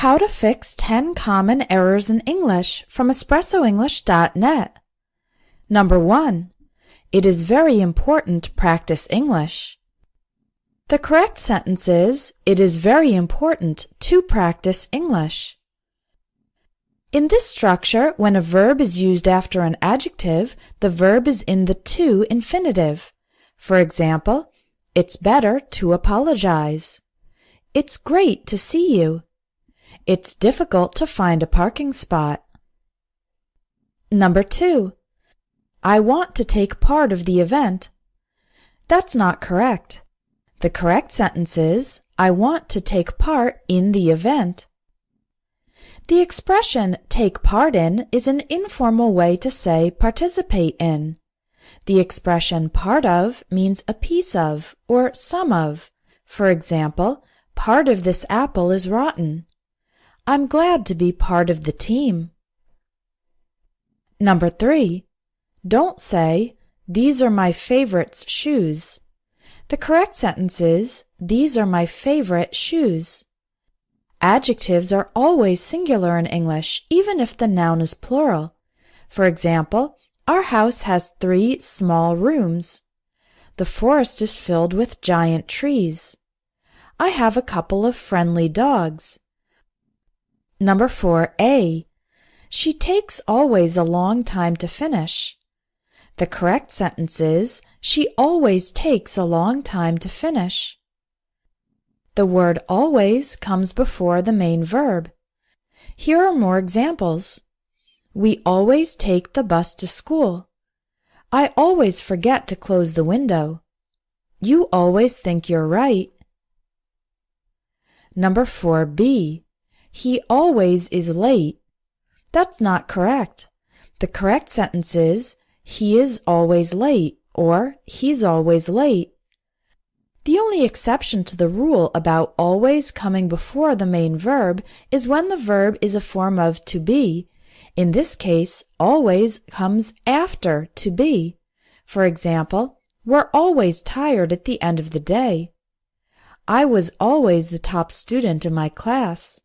How to fix 10 common errors in English from espressoenglish.net. Number 1. It is very important to practice English. The correct sentence is, it is very important to practice English. In this structure, when a verb is used after an adjective, the verb is in the to infinitive. For example, it's better to apologize. It's great to see you. It's difficult to find a parking spot. Number 2. I want to take part of the event. That's not correct. The correct sentence is, I want to take part in the event. The expression take part in is an informal way to say participate in. The expression part of means a piece of or some of. For example, part of this apple is rotten. I'm glad to be part of the team. Number 3. Don't say, these are my favorite shoes. The correct sentence is, these are my favorite shoes. Adjectives are always singular in English, even if the noun is plural. For example, our house has 3 small rooms. The forest is filled with giant trees. I have a couple of friendly dogs. Number 4a. She takes always a long time to finish. The correct sentence is, she always takes a long time to finish. The word always comes before the main verb. Here are more examples. We always take the bus to school. I always forget to close the window. You always think you're right. Number 4b. He always is late. That's not correct. The correct sentence is, he is always late, or he's always late. The only exception to the rule about always coming before the main verb is when the verb is a form of to be. In this case, always comes after to be. For example, we're always tired at the end of the day. I was always the top student in my class.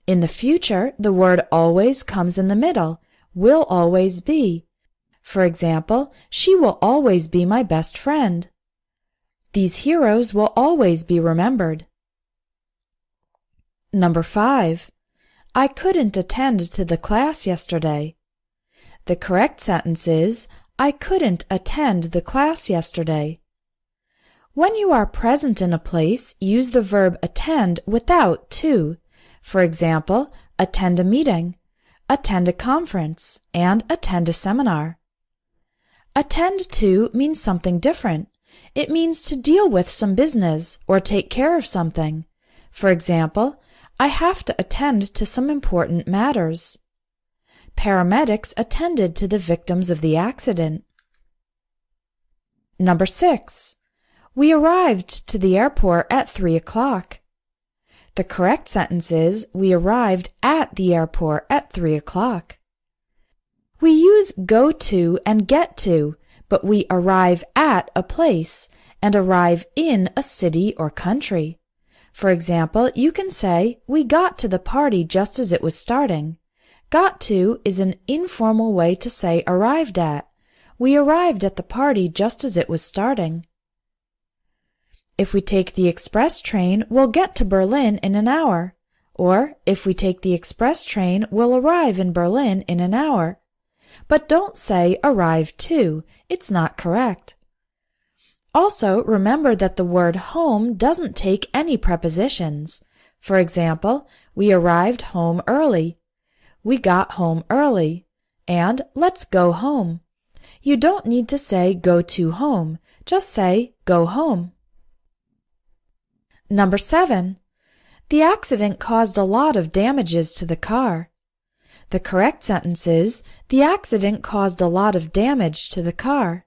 In the future, the word always comes in the middle, will always be. For example, she will always be my best friend. These heroes will always be remembered. Number 5. I couldn't attend to the class yesterday. The correct sentence is, I couldn't attend the class yesterday. When you are present in a place, use the verb attend without to. For example, attend a meeting, attend a conference, and attend a seminar. Attend to means something different. It means to deal with some business or take care of something. For example, I have to attend to some important matters. Paramedics attended to the victims of the accident. Number 6. We arrived to the airport at 3 o'clock. The correct sentence is, we arrived at the airport at 3 o'clock. We use go to and get to, but we arrive at a place and arrive in a city or country. For example, you can say, we got to the party just as it was starting. Got to is an informal way to say arrived at. We arrived at the party just as it was starting. If we take the express train, we'll get to Berlin in an hour. Or, if we take the express train, we'll arrive in Berlin in an hour. But don't say arrive to. It's not correct. Also, remember that the word home doesn't take any prepositions. For example, we arrived home early. We got home early. And let's go home. You don't need to say go to home. Just say go home. Number 7. The accident caused a lot of damages to the car. The correct sentence is, the accident caused a lot of damage to the car.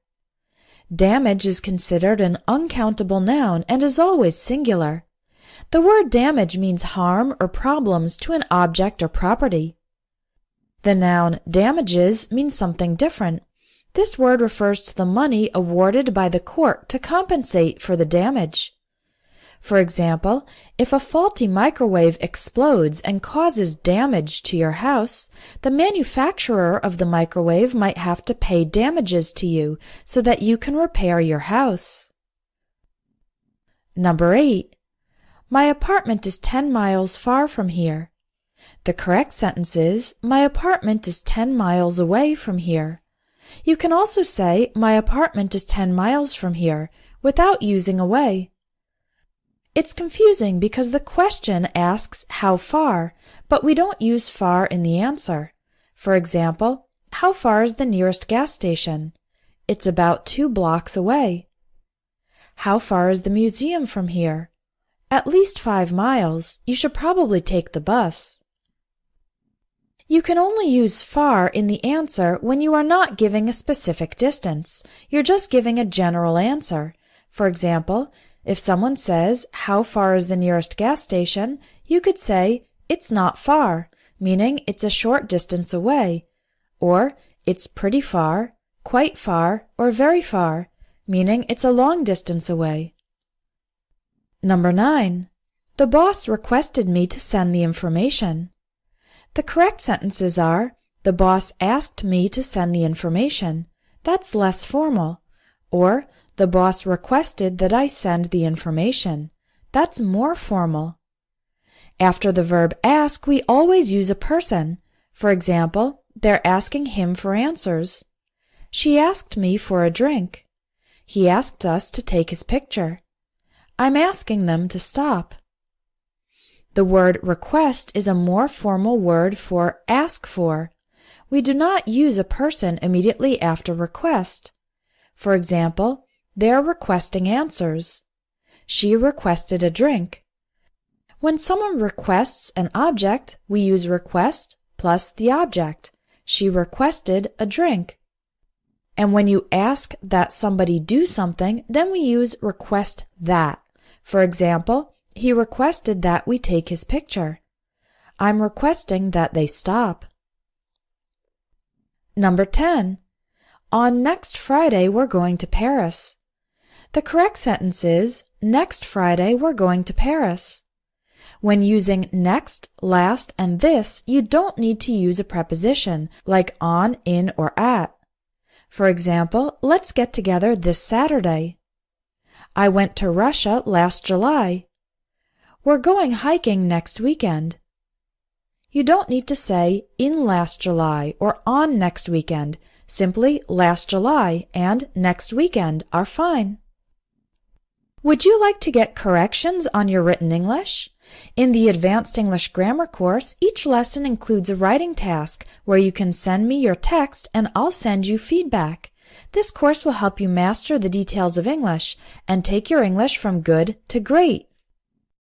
Damage is considered an uncountable noun and is always singular. The word damage means harm or problems to an object or property. The noun damages means something different. This word refers to the money awarded by the court to compensate for the damage. For example, if a faulty microwave explodes and causes damage to your house, the manufacturer of the microwave might have to pay damages to you so that you can repair your house. Number 8. My apartment is 10 miles far from here. The correct sentence is, my apartment is 10 miles away from here. You can also say, my apartment is 10 miles from here, without using away. It's confusing because the question asks how far, but we don't use far in the answer. For example, how far is the nearest gas station? It's about 2 blocks away. How far is the museum from here? At least 5 miles. You should probably take the bus. You can only use far in the answer when you are not giving a specific distance. You're just giving a general answer. For example, if someone says, how far is the nearest gas station? You could say, it's not far, meaning it's a short distance away. Or, it's pretty far, quite far, or very far, meaning it's a long distance away. Number 9. The boss requested me to send the information. The correct sentences are, the boss asked me to send the information. That's less formal. Or, the boss requested that I send the information. That's more formal. After the verb ask, we always use a person. For example, they're asking him for answers. She asked me for a drink. He asked us to take his picture. I'm asking them to stop. The word request is a more formal word for ask for. We do not use a person immediately after request. For example, they're requesting answers. She requested a drink. When someone requests an object, we use request plus the object. She requested a drink. And when you ask that somebody do something, then we use request that. For example, he requested that we take his picture. I'm requesting that they stop. Number 10. On next Friday, we're going to Paris. The correct sentence is, next Friday, we're going to Paris. When using next, last, and this, you don't need to use a preposition, like on, in, or at. For example, let's get together this Saturday. I went to Russia last July. We're going hiking next weekend. You don't need to say in last July or on next weekend. Simply last July and next weekend are fine. Would you like to get corrections on your written English? In the Advanced English Grammar course, each lesson includes a writing task where you can send me your text and I'll send you feedback. This course will help you master the details of English and take your English from good to great.